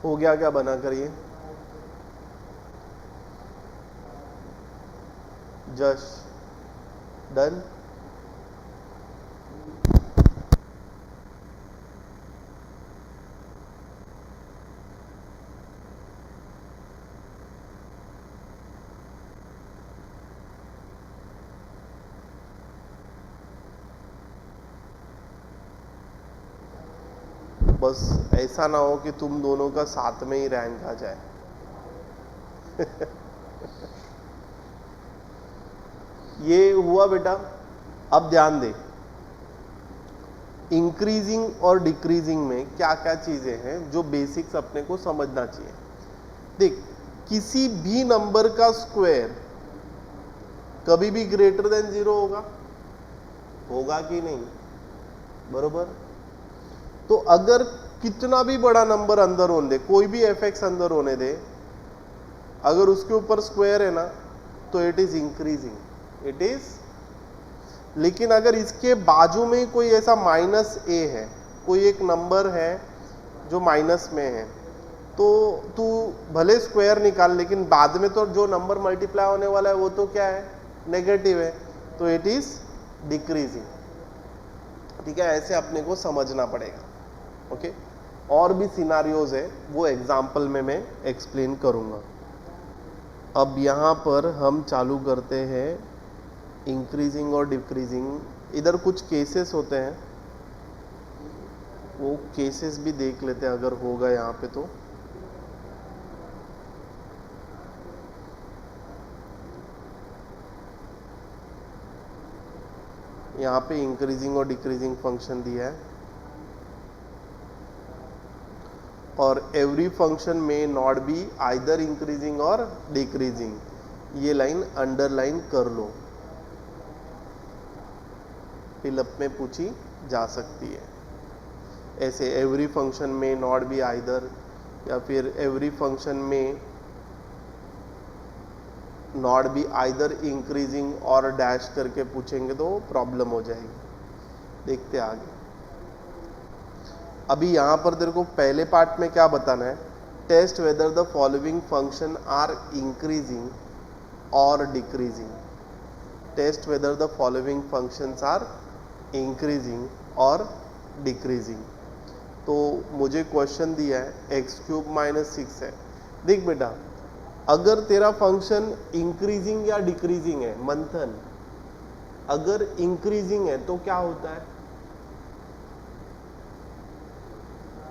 हो गया क्या बना करिए, जस्ट डन। बस ऐसा ना हो कि तुम दोनों का साथ में ही रैंक आ जाए। ये हुआ बेटा। अब ध्यान दे, इंक्रीजिंग और डिक्रीजिंग में क्या क्या चीजें हैं जो बेसिक्स अपने को समझना चाहिए। देख, किसी भी नंबर का स्क्वायर कभी भी ग्रेटर देन 0 होगा कि नहीं, बरोबर। तो अगर कितना भी बड़ा नंबर अंदर होने दे, कोई भी एफ अंदर होने दे, अगर उसके ऊपर स्क्वायर है ना तो it is increasing, it is. लेकिन अगर इसके बाजू में कोई ऐसा माइनस ए है, कोई एक नंबर है जो माइनस में है, तो तू भले स्क्वायर निकाल, लेकिन बाद में तो जो नंबर मल्टीप्लाई होने वाला है वो तो क्या है, नेगेटिव है, तो इट इज डिक्रीजिंग। ठीक है, ऐसे अपने को समझना पड़ेगा। ओके, और भी सिनारियोज है, वो एग्जाम्पल में मैं एक्सप्लेन करूंगा। अब यहाँ पर हम चालू करते हैं इंक्रीजिंग और डिक्रीजिंग। इधर कुछ केसेस होते हैं, वो केसेस भी देख लेते हैं अगर होगा यहाँ पे तो। यहाँ पे इंक्रीजिंग और डिक्रीजिंग फंक्शन दिया है, और एवरी फंक्शन में नॉट बी आइदर इंक्रीजिंग और डिक्रीजिंग। ये लाइन अंडरलाइन कर लो, फिलअप में पूछी जा सकती है। ऐसे एवरी फंक्शन में नॉट बी आइदर, या फिर एवरी फंक्शन में नॉट बी आइदर इंक्रीजिंग और डैश करके पूछेंगे तो प्रॉब्लम हो जाएगी। देखते आगे। अभी यहाँ पर तेरे को पहले पार्ट में क्या बताना है, test whether the following function are increasing और decreasing. Test whether the following functions are increasing और डिक्रीजिंग। तो मुझे क्वेश्चन दिया है x³ - 6 है। देख बेटा, अगर तेरा फंक्शन इंक्रीजिंग या डिक्रीजिंग है, मंथन, अगर इंक्रीजिंग है तो क्या होता है,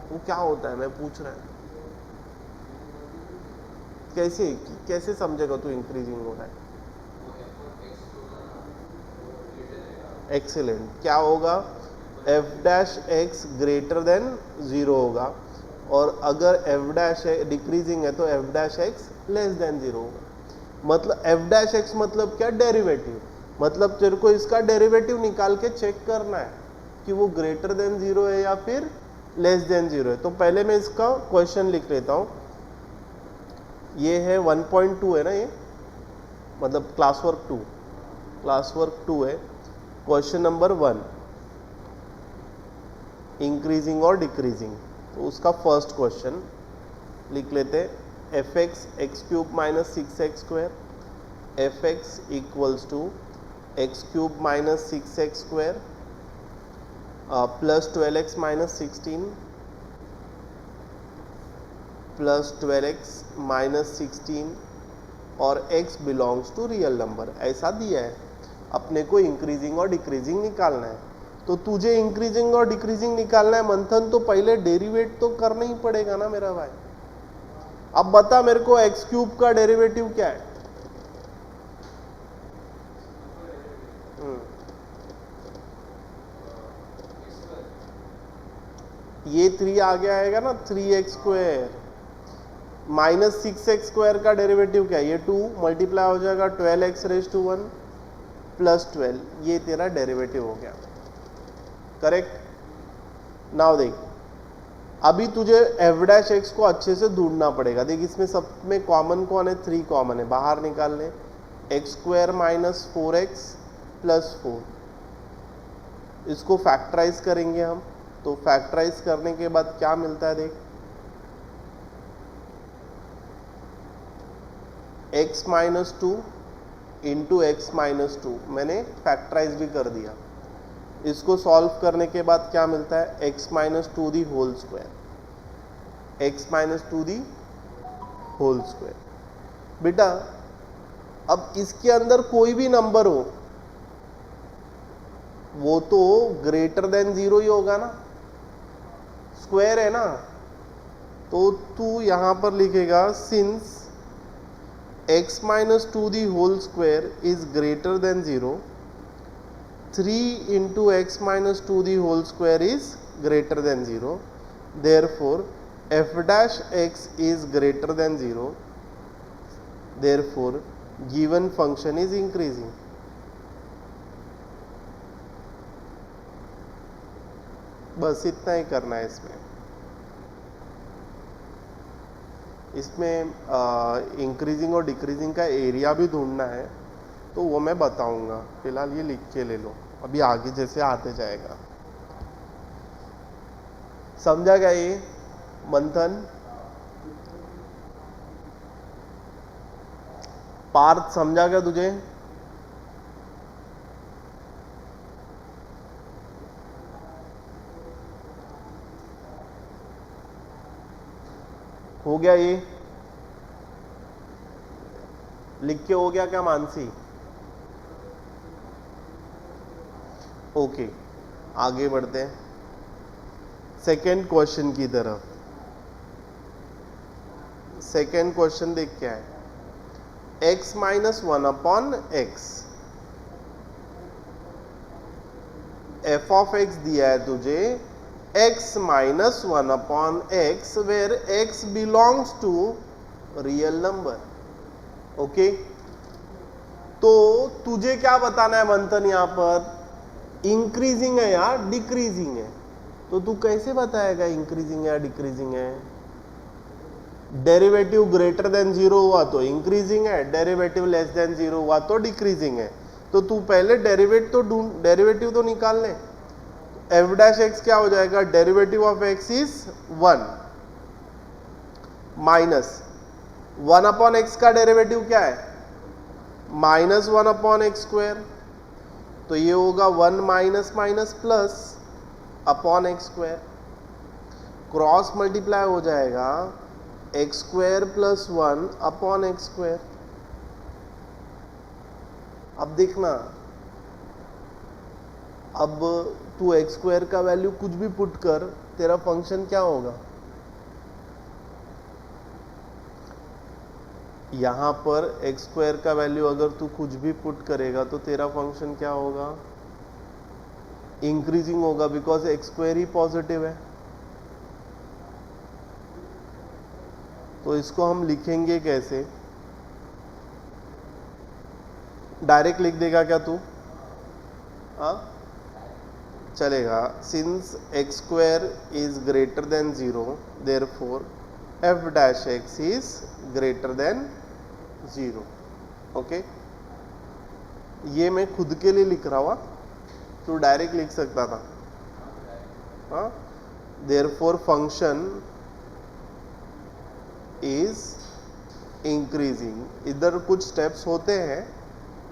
वो क्या होता है मैं पूछ रहा है। कैसे समझेगा तू इंक्रीजिंग हो रहा है? एक्सीलेंट। क्या होगा, f' ग्रेटर देन 0 होगा, और अगर f' डिक्रीजिंग है तो f' लेस देन 0 होगा। मतलब f' मतलब क्या, डेरिवेटिव। मतलब तेरे को इसका डेरिवेटिव निकाल के चेक करना है कि वो ग्रेटर देन 0 है या फिर लेस देन 0 है। तो पहले मैं इसका क्वेश्चन लिख लेता हूँ। ये है 1.2 है ना, ये मतलब क्लास वर्क 2 है। क्वेश्चन नंबर 1, इंक्रीजिंग और डिक्रीजिंग। तो उसका फर्स्ट क्वेश्चन लिख लेते हैं, f(x) x³ - 6x², f(x) equals to x³ - 6x² plus 12x - 16 प्लस 12x माइनस 16 और x belongs to real number, ऐसा दिया है। अपने को इंक्रीजिंग और डिक्रीजिंग निकालना है। तो तुझे इंक्रीजिंग और डिक्रीजिंग निकालना है मंथन, तो पहले डेरिवेट तो करना ही पड़ेगा ना मेरा भाई। अब बता मेरे को एक्स क्यूब का डेरिवेटिव क्या है? ये 3 आगे आएगा ना, 3x² माइनस 6x² का डेरिवेटिव क्या है? ये 2 मल्टीप्लाई हो जाएगा 12x⁻1 प्लस 12, ये तेरा डेरिवेटिव हो गया। करेक्ट। नाउ देख, अभी तुझे f' को अच्छे से ढूंढना पड़ेगा। देख इसमें सब में कॉमन कौन है? 3 कॉमन है, बाहर निकाल ले। x² माइनस 4x प्लस 4, इसको फैक्टराइज करेंगे हम। तो फैक्टराइज करने के बाद क्या मिलता है? देख x minus 2 into x minus 2, मैंने फैक्टराइज भी कर दिया। इसको सॉल्व करने के बाद क्या मिलता है? x minus 2 the whole square, x minus 2 the whole square. बेटा अब इसके अंदर कोई भी नंबर हो वो तो ग्रेटर देन 0 ही होगा ना, स्क्वायर है ना। तो तू यहां पर लिखेगा since x minus 2 the whole square is greater than 0, 3 into x minus 2 the whole square is greater than 0, therefore f' is greater than 0, therefore given function is increasing. बस इतना ही करना है इसमें इंक्रीजिंग और डिक्रीजिंग का एरिया भी ढूंढना है, तो वो मैं बताऊंगा। फिलहाल ये लिख के ले लो, अभी आगे जैसे आते जाएगा। समझा क्या ये मंथन? पार्थ समझा क्या तुझे? हो गया ये? लिख के हो गया क्या मानसी? ओके, आगे बढ़ते हैं सेकेंड क्वेश्चन की तरफ। सेकेंड क्वेश्चन देख क्या है? x minus 1 upon x, f of x दिया है तुझे x minus 1 upon x where x belongs to real number. Okay, तो तुझे क्या बताना है मंथन? यहां पर इंक्रीजिंग है या डिक्रीजिंग है? तो तू कैसे बताएगा इंक्रीजिंग या डिक्रीजिंग है? डेरिवेटिव ग्रेटर देन 0 हुआ तो इंक्रीजिंग है, डेरिवेटिव लेस देन 0 हुआ तो डिक्रीजिंग है। तो तू पहले डेरिवेटिव तो निकाल ले। f' क्या हो जाएगा? Derivative of x is 1 minus 1 upon x का डेरिवेटिव क्या है? माइनस 1 अपॉन एक्स स्क्वायर, तो ये होगा 1 minus minus plus upon x square, cross multiply हो जाएगा x square plus 1 upon x square. अब देखना, अब तू एक्स स्क्वायर का वैल्यू कुछ भी पुट कर, तेरा फंक्शन क्या होगा? यहां पर एक्स स्क्वायर का वैल्यू अगर तू कुछ भी पुट करेगा तो तेरा फंक्शन क्या होगा? इंक्रीजिंग होगा, because x square he positive है। तो इसको हम लिखेंगे कैसे? डायरेक्ट लिख देगा क्या तू? हाँ चलेगा। Since x square is greater than 0, therefore f' is greater than 0। Okay, ये मैं खुद के लिए लिख रहा हुआ, तू डायरेक्ट लिख सकता था। हाँ, देयरफॉर फंक्शन इज इंक्रीजिंग। इधर कुछ स्टेप्स होते हैं,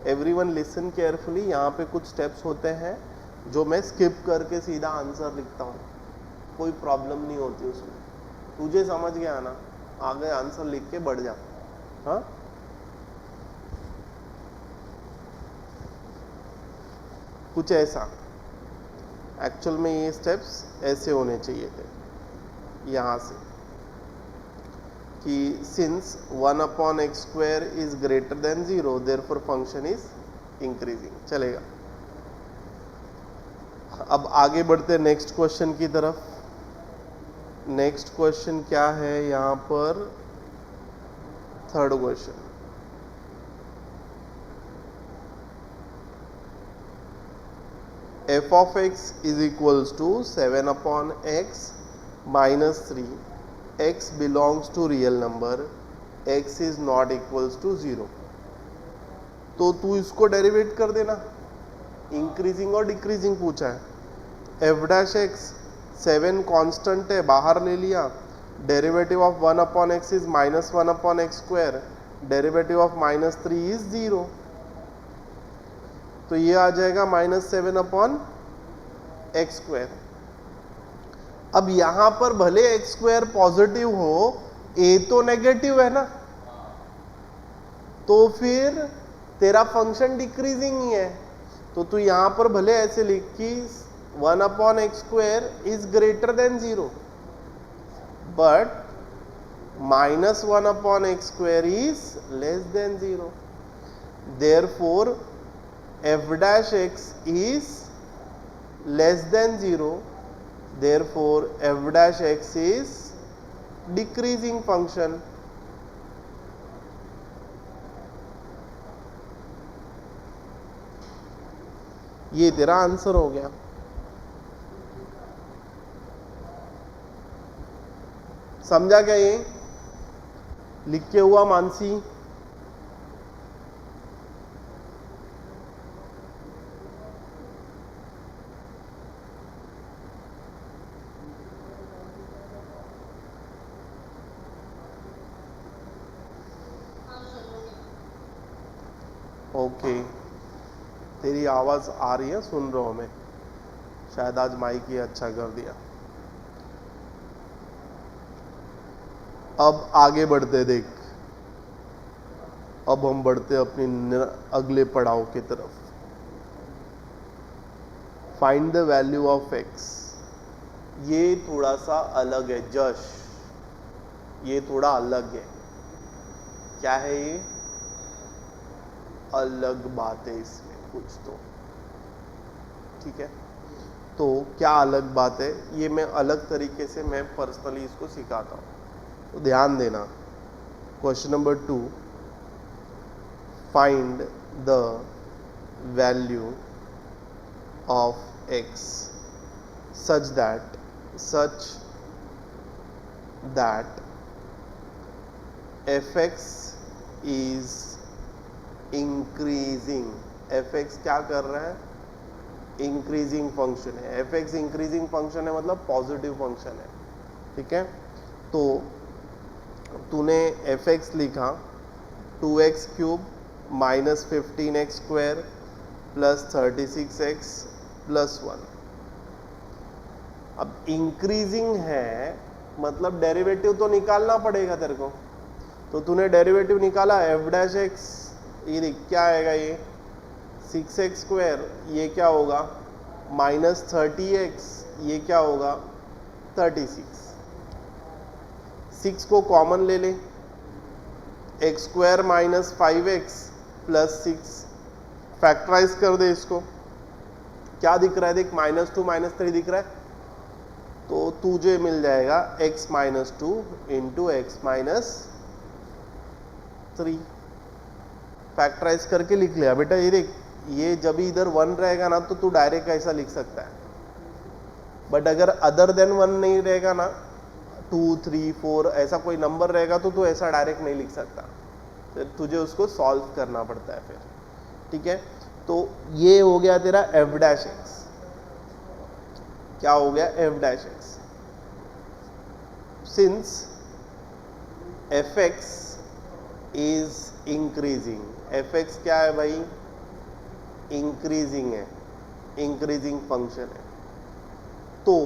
एवरीवन लिसन केयरफुली। यहाँ पे कुछ स्टेप्स होते हैं जो मैं स्किप करके सीधा आंसर लिखता हूँ, कोई प्रॉब्लम नहीं होती उसमें। तुझे समझ गया ना? आगे आंसर लिख के बढ़ जा। हाँ, कुछ ऐसा। एक्चुअल में ये स्टेप्स ऐसे होने चाहिए थे यहाँ से कि since 1/x² is greater than 0 therefore function is increasing. चलेगा। अब आगे बढ़ते नेक्स्ट क्वेश्चन की तरफ। नेक्स्ट क्वेश्चन क्या है यहाँ पर? Third question. f of x is equals to 7/x minus 3. x belongs to real number. x is not equals to 0. तो तू इसको डेरिवेट कर देना। इंक्रीजिंग और डिक्रीजिंग पूछा है। f डैश x 7 कांस्टेंट है, बाहर ले लिया। Derivative of 1/x is -1/x²। Derivative of -3 is 0। तो ये आ जाएगा -7/x²। अब यहां पर भले x² पॉजिटिव हो, a तो नेगेटिव है ना, तो फिर तेरा फंक्शन डिक्रीजिंग ही है। तो तू यहां पर भले ऐसे लिख कि 1/x² is greater than 0 but -1/x² is less than 0। Therefore f dash x is less than 0, therefore f dash x is decreasing function। ये तेरा आंसर हो गया। समझा क्या ये? लिख के हुआ मानसी? ओके, तेरी आवाज आ रही है, सुन रहा हूं मैं। शायद आज माइक ही अच्छा कर दिया। अब आगे बढ़ते देख। अब हम बढ़ते अपनी अगले पड़ाव की तरफ। Find the value of x। ये थोड़ा सा अलग है जश, ये थोड़ा अलग है। क्या है ये? अलग बात है इसमें कुछ तो। ठीक है, तो क्या अलग बात है ये मैं अलग तरीके से मैं पर्सनली इसको सिखाता हूँ, तो ध्यान देना। Question number 2, find the value of x such that fx is increasing. fx क्या कर रहा है? इंक्रीजिंग फंक्शन है। fx इंक्रीजिंग फंक्शन है मतलब पॉजिटिव फंक्शन है। ठीक है, तो तूने fx लिखा 2x³ - 15x² + 36x + 1। अब इंक्रीजिंग है मतलब डेरिवेटिव तो निकालना पड़ेगा तेरे को। तो तूने डेरिवेटिव निकाला f डैश x, ये देख क्या आएगा, ये 6x², ये क्या होगा -30x, ये क्या होगा 36। 6 को कॉमन ले ले, x² - 5x + 6 फैक्टराइज कर दे इसको। क्या दिख रहा है? देख -2 - 3 दिख रहा है, तो तुझे मिल जाएगा x - 2 × x - 3। फैक्टराइज करके लिख लिया बेटा। ये देख, ये जब भी इधर 1 रहेगा ना तो तू डायरेक्ट ऐसा लिख सकता है, बट अगर अदर देन 1 नहीं रहेगा ना, 2 3 4 ऐसा कोई नंबर रहेगा तो तू ऐसा डायरेक्ट नहीं लिख सकता, तो तुझे उसको सॉल्व करना पड़ता है फिर। ठीक है, तो ये हो गया तेरा f डैश x। क्या हो गया? f dash x। Since fx is increasing, fx क्या है भाई? इंक्रीजिंग है, इंक्रीजिंग फंक्शन है। तो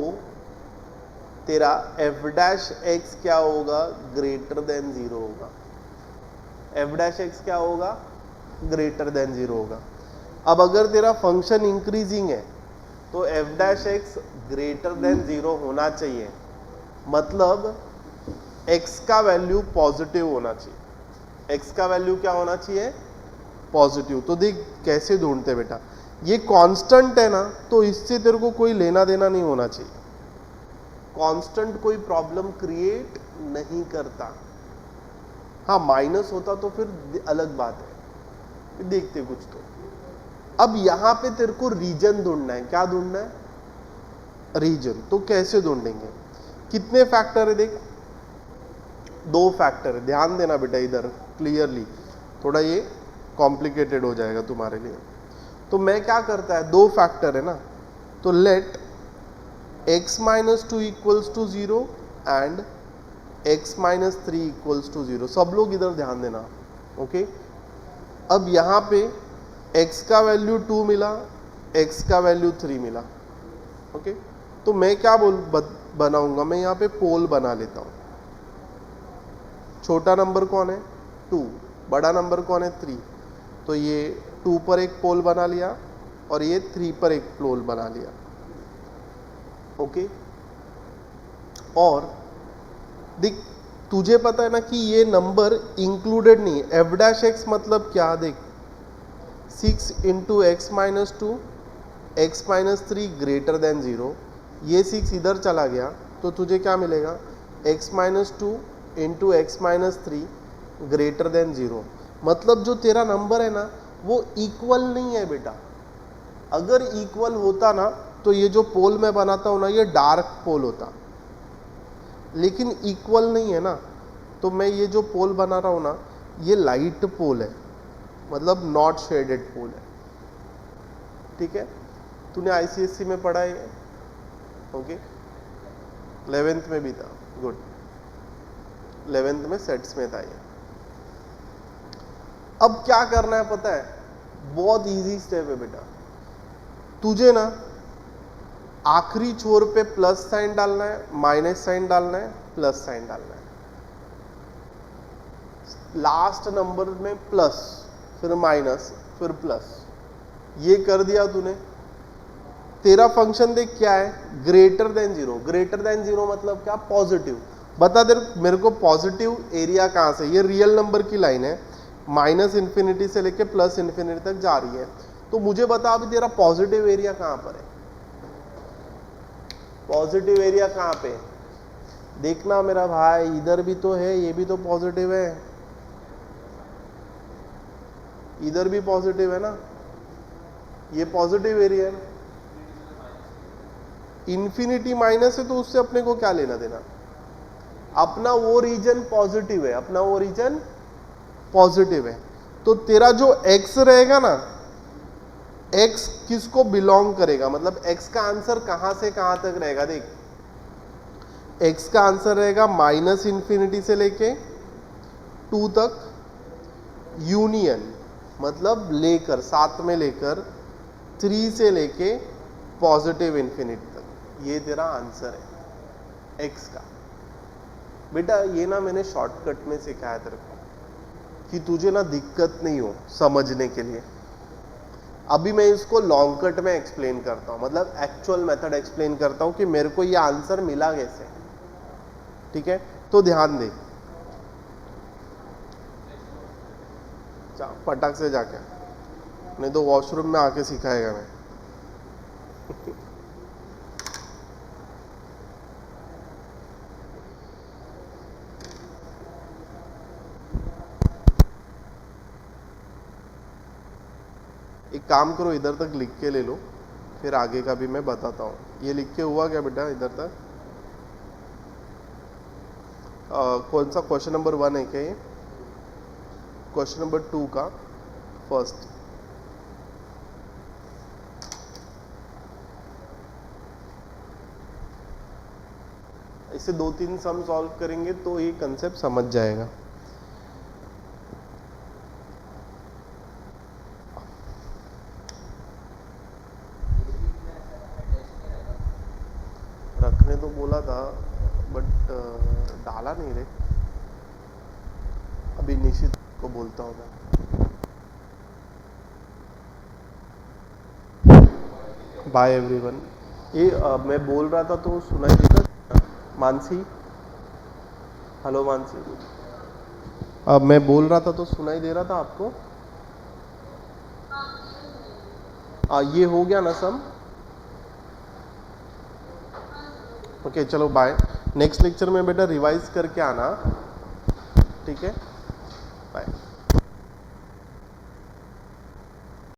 तेरा एफ डैश एक्स क्या होगा, ग्रेटर देन 0 होगा। एफ डैश एक्स क्या होगा, ग्रेटर देन 0 होगा। अब अगर तेरा फंक्शन इंक्रीजिंग है तो F dash x greater than 0 होना चाहिए, मतलब एक्स का वैल्यू पॉजिटिव होना चाहिए। एक्स का वैल्यू क्या होना चाहिए, पॉजिटिव। तो देख कैसे ढूंढते बेटा, ये कांस्टेंट है ना, तो इससे तेरे को कोई लेना देना नहीं होना चाहिए। कांस्टेंट कोई प्रॉब्लम क्रिएट नहीं करता। हाँ माइनस होता तो फिर अलग बात है, फिर देखते कुछ। तो अब यहां पे तेरे को रीजन ढूंढना है। क्या ढूंढना है, रीजन। तो कैसे ढूंढेंगे, कितने फैक्टर है देख, 2 फैक्टर है। ध्यान देना बेटा इधर क्लियरली, थोड़ा ये कॉम्प्लिकेटेड हो जाएगा तुम्हारे लिए। तो मैं क्या करता है, 2 फैक्टर है ना, तो let x minus 2 equals to 0 and x minus 3 equals to 0। सब लोग इधर ध्यान देना, ओके। अब यहाँ पे x का वैल्यू 2 मिला, x का वैल्यू 3 मिला, ओके। तो मैं क्या बनाऊंगा, मैं यहाँ पे पोल बना लेता हूँ। छोटा नंबर कौन है, 2, बड़ा नंबर कौन है, 3। तो ये 2 पर एक पोल बना लिया और ये 3 पर एक पोल बना लिया, ओके। और देख तुझे पता है ना कि ये नंबर इंक्लूडेड नहीं है। एफ डैश एक्स मतलब क्या, देख 6 into x minus 2 x minus 3 greater than 0। ये 6 इधर चला गया तो तुझे क्या मिलेगा, x minus 2 into x minus 3 greater than 0। मतलब जो तेरा नंबर है ना वो इक्वल नहीं है बेटा। अगर इक्वल होता ना तो ये जो पोल मैं बनाता हूँ ना ये डार्क पोल होता, लेकिन इक्वल नहीं है ना, तो मैं ये जो पोल बना रहा हूँ ना ये लाइट पोल है, मतलब नॉट शेडेड पोल है, ठीक है। तूने आईसीएससी में पढ़ा है, ओके, 11th में भी था, गुड, 11th में सेट्स में था ये। अब क्या करना है पता है, बहुत इजी स्टेप है बेटा। तुझे ना आखिरी छोर पे प्लस साइन डालना है, माइनस साइन डालना है, प्लस साइन डालना है। लास्ट नंबर में प्लस, फिर माइनस, फिर प्लस। ये कर दिया तूने। तेरा फंक्शन देख क्या है, ग्रेटर देन 0। ग्रेटर देन 0 मतलब क्या, पॉजिटिव। बता दे मेरे को पॉजिटिव एरिया कहां से, ये रियल नंबर की लाइन है, माइनस इन्फिनिटी से लेके प्लस इन्फिनिटी तक जा रही है। तो मुझे बता अभी तेरा पॉजिटिव एरिया कहां पर है, पॉजिटिव एरिया कहां पे, देखना मेरा भाई, इधर भी तो है, ये भी तो पॉजिटिव है, इधर भी पॉजिटिव है ना, ये पॉजिटिव एरिया है। इन्फिनिटी माइनस है तो उससे अपने को क्या लेना देना, अपना वो रीजन पॉजिटिव है, अपना वो रीजन पॉजिटिव है। तो तेरा जो x रहेगा ना, x किसको बिलोंग करेगा, मतलब x का आंसर कहां से कहां तक रहेगा, देख x का आंसर रहेगा माइनस इन्फिनिटी से लेके 2 तक, यूनियन मतलब लेकर, साथ में लेकर 3 से लेके पॉजिटिव इन्फिनिटी तक। ये तेरा आंसर है x का। बेटा ये ना मैंने शॉर्टकट में सिखाया तेरे को कि तुझे ना दिक्कत नहीं हो समझने के लिए। अभी मैं इसको लॉन्ग कट में एक्सप्लेन करता हूँ, मतलब एक्चुअल मेथड एक्सप्लेन करता हूँ कि मेरे को ये आंसर मिला कैसे, ठीक है। तो ध्यान दे, फटाक से जाके, नहीं तो वॉशरूम में आके सिखाएगा मैं। एक काम करो, इधर तक लिख के ले लो, फिर आगे का भी मैं बताता हूँ। ये लिख के हुआ क्या बेटा इधर तक, कौन सा क्वेश्चन नंबर 1 है क्या ये, क्वेश्चन नंबर 2 का फर्स्ट। इसे 2-3 सम सॉल्व करेंगे तो ये कंसेप्ट समझ जाएगा। रखने तो बोला था, डाला नहीं रे, अभी निशित को बोलता हूँ मैं। Bye everyone. ये मैं बोल रहा था तो सुनाई देता? मानसी, हेलो मानसी, अब मैं बोल रहा था तो सुनाई दे रहा था आपको? ये हो गया ना सब? ओके चलो बाय। नेक्स्ट लेक्चर में बेटा रिवाइज करके आना, ठीक है? बाय।